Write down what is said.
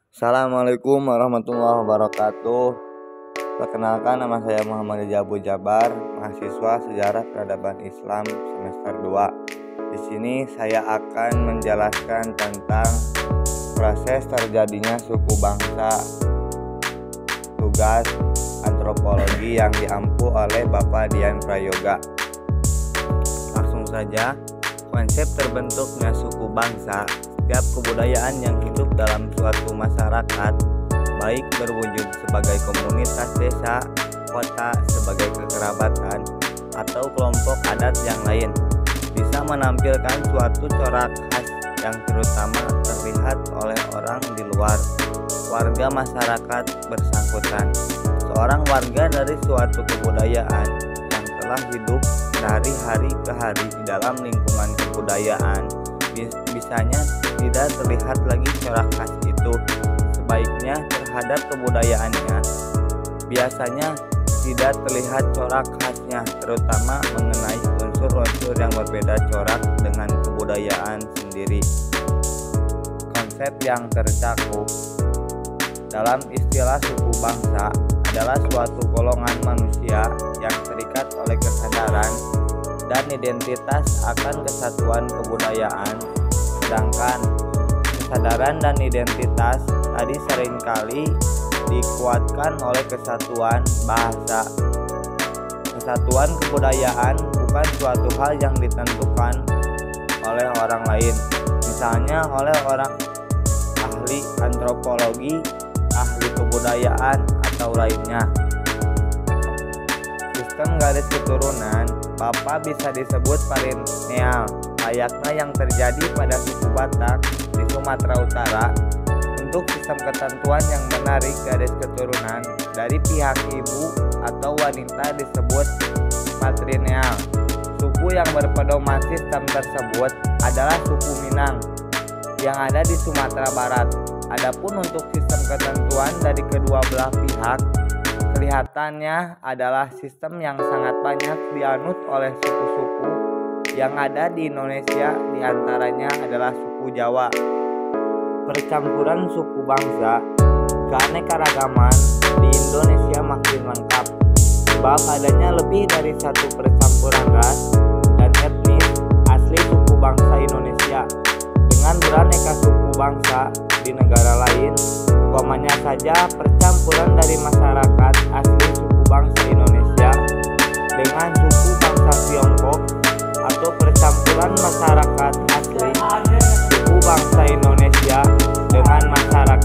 Assalamualaikum warahmatullahi wabarakatuh. Perkenalkan, nama saya Muhammad Abu Jabar, mahasiswa Sejarah Peradaban Islam semester 2. Di sini saya akan menjelaskan tentang proses terjadinya suku bangsa, tugas antropologi yang diampu oleh Bapak Dian Prayoga. Langsung saja, konsep terbentuknya suku bangsa. Setiap kebudayaan yang hidup dalam suatu masyarakat, baik berwujud sebagai komunitas desa, kota, sebagai kekerabatan, atau kelompok adat yang lain, bisa menampilkan suatu corak khas yang terutama terlihat oleh orang di luar warga masyarakat bersangkutan. Seorang warga dari suatu kebudayaan yang telah hidup dari hari ke hari di dalam lingkungan kebudayaan, bisanya tidak terlihat lagi corak khas itu. Sebaiknya terhadap kebudayaannya biasanya tidak terlihat corak khasnya, terutama mengenai unsur-unsur yang berbeda corak dengan kebudayaan sendiri. Konsep yang tercakup dalam istilah suku bangsa adalah suatu golongan manusia yang terikat oleh kesadaran dan identitas akan kesatuan kebudayaan. Sedangkan kesadaran dan identitas tadi seringkali dikuatkan oleh kesatuan bahasa. Kesatuan kebudayaan bukan suatu hal yang ditentukan oleh orang lain, misalnya oleh orang ahli antropologi, ahli kebudayaan, atau lainnya. Sistem garis keturunan Bapak bisa disebut patrilineal, layaknya yang terjadi pada suku Batak di Sumatera Utara. Untuk sistem ketentuan yang menarik garis keturunan dari pihak ibu atau wanita disebut patrilineal. Suku yang berpedoman sistem tersebut adalah suku Minang yang ada di Sumatera Barat. Adapun untuk sistem ketentuan dari kedua belah pihak, kelihatannya adalah sistem yang sangat banyak dianut oleh suku-suku yang ada di Indonesia, diantaranya adalah suku Jawa. Percampuran suku bangsa, keanekaragaman di Indonesia makin lengkap, sebab adanya lebih dari satu percampuran ras dan etnis asli suku bangsa Indonesia dengan beraneka suku bangsa di negara lain. Umpamanya saja percampuran dari masyarakat asli suku bangsa Indonesia dengan suku bangsa Tiongkok, atau percampuran masyarakat asli suku bangsa Indonesia dengan masyarakat